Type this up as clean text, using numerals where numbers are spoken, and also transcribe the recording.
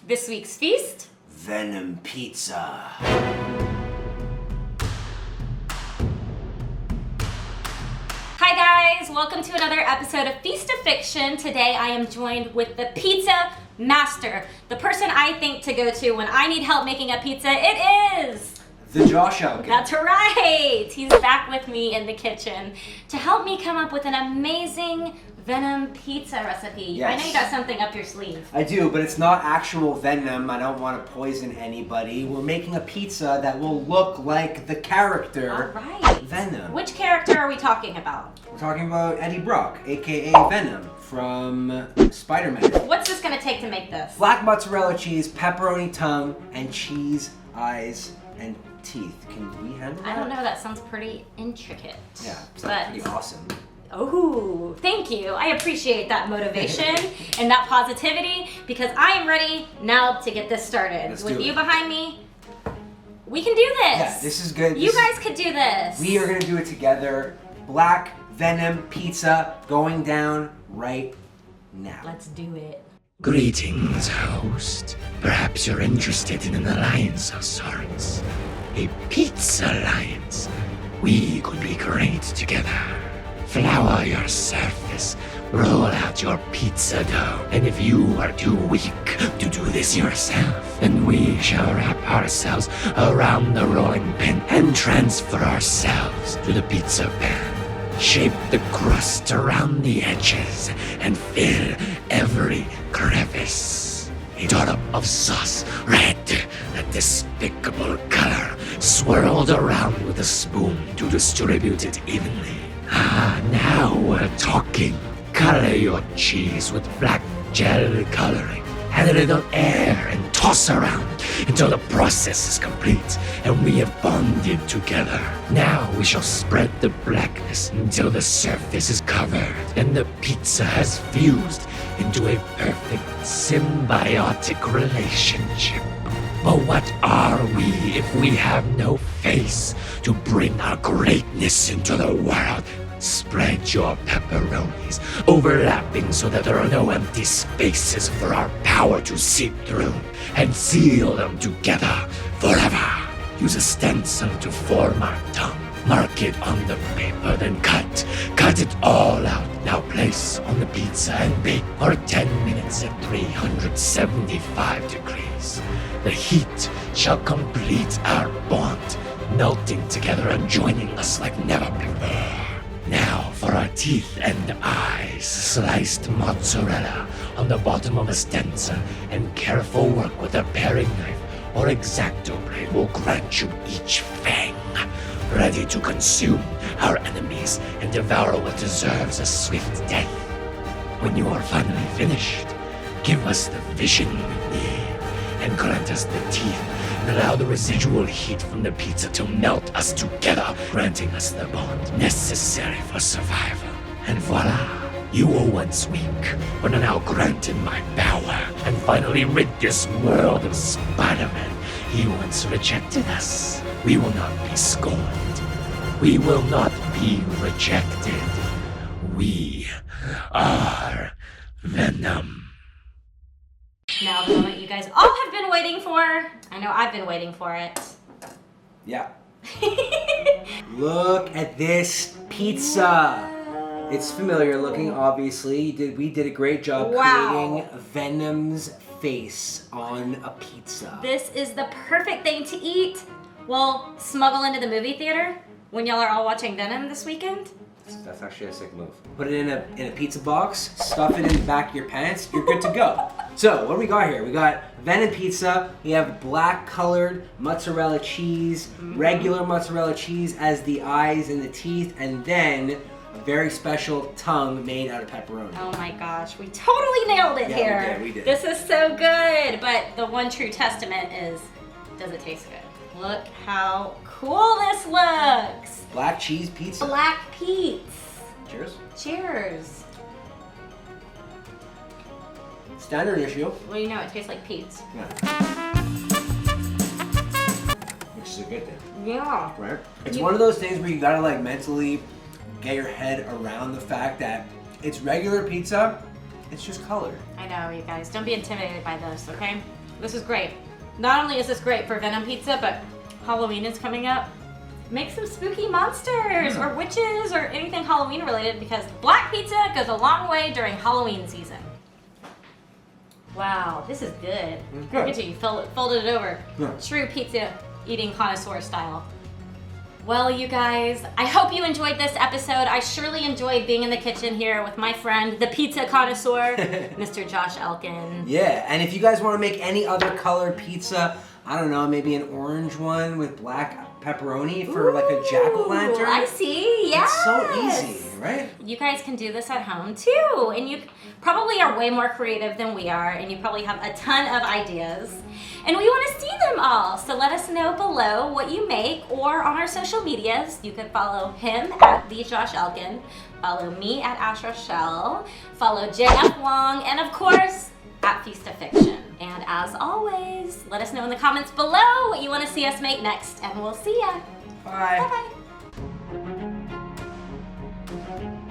This week's feast? Venom pizza. Hi guys, welcome to another episode of Feast of Fiction. Today I am joined with the pizza master, the person I think to go to when I need help making a pizza. It is The Josh Alkin. That's right. He's back with me in the kitchen to help me come up with an amazing Venom pizza recipe. Yes. I know you got something up your sleeve. I do, but it's not actual venom. I don't want to poison anybody. We're making a pizza that will look like the character All right. Venom. Which character are we talking about? We're talking about Eddie Brock, aka Venom from Spiderman. What's this gonna take to make this? Black mozzarella cheese, pepperoni tongue, and cheese eyes and teeth. Can we handle that? I don't know, that sounds pretty intricate. Yeah, but pretty awesome. Oh, thank you. I appreciate that motivation and that positivity because I am ready now to get this started. Let's With do you it. behind me, we can do this. Yeah, this is good. You guys could do this. We are gonna do it together. Black Venom pizza going down right now. Let's do it. Greetings, host. Perhaps you're interested in an alliance of sorts. A pizza alliance. We could be great together. Flour your surface, roll out your pizza dough, and if you are too weak to do this yourself, then we shall wrap ourselves around the rolling pin and transfer ourselves to the pizza pan. Shape the crust around the edges and fill every crevice. A dollop of sauce, red, a despicable color, swirled around with a spoon to distribute it evenly. Ah, now we're talking. Color your cheese with black gel coloring. Add a little air and toss around until the process is complete and we have bonded together. Now we shall spread the blackness until the surface is covered and the pizza has fused into a perfect symbiotic relationship. But what are we if we have no face to bring our greatness into the world? Spread your pepperonis, overlapping so that there are no empty spaces for our power to seep through, and seal them together forever. Use a stencil to form our tongue. Mark it on the paper, then cut it all out. Now place on the pizza and bake for 10 minutes at 375 degrees. The heat shall complete our bond, melting together and joining us like never before. Now for our teeth and eyes, sliced mozzarella on the bottom of a stencil, and careful work with a paring knife or X-Acto blade will grant you each fang, ready to consume our enemies and devour what deserves a swift death. When you are finally finished, give us the vision we need and grant us the teeth and allow the residual heat from the pizza to melt us together, granting us the bond necessary for survival. And voila! You were once weak, but are now granted my power and finally rid this world of Spiderman. He once rejected us. We will not be scorned. We will not be rejected. We are Venom. Now the moment you guys all have been waiting for. I know I've been waiting for it. Yeah. Look at this pizza. It's familiar looking, obviously. We did a great job creating Venom's face on a pizza. This is the perfect thing to eat. Well, smuggle into the movie theater when y'all are all watching Venom this weekend. That's actually a sick move. Put it in a pizza box, stuff it in the back of your pants, you're good to go. So, what do we got here? We got Venom pizza, we have black colored mozzarella cheese, regular mozzarella cheese as the eyes and the teeth, and then a very special tongue made out of pepperoni. Oh my gosh, we totally nailed it here. We did. This is so good, but the one true testament is, does it taste good? Look how cool this looks. Black cheese pizza. Black Pete's. Cheers. Cheers. Standard issue. Well, you know, it tastes like Pete's. Yeah. Which is a good thing. Yeah. Right? It's one of those things where you gotta like mentally get your head around the fact that it's regular pizza, it's just colored. I know, you guys. Don't be intimidated by this, okay? This is great. Not only is this great for Venom pizza, but Halloween is coming up. Make some spooky monsters or witches or anything Halloween related because black pizza goes a long way during Halloween season. Wow, this is good. Good. Look at you, folded it over. Yeah. True pizza eating connoisseur style. Well, you guys, I hope you enjoyed this episode. I surely enjoyed being in the kitchen here with my friend, the pizza connoisseur, Mr. Josh Elkin. Yeah, and if you guys want to make any other colored pizza, I don't know, maybe an orange one with black pepperoni for like a jack-o'-lantern. I see, yes. It's so easy, right? You guys can do this at home too, and you probably are way more creative than we are, and you probably have a ton of ideas. And we want to see them all, so let us know below what you make, or on our social medias. You can follow him at the Josh Elkin, follow me at Ash Rochelle, follow JF Hoang, and of course, at Feast of Fiction. And as always, let us know in the comments below what you want to see us make next, and we'll see ya. Bye. Bye-bye.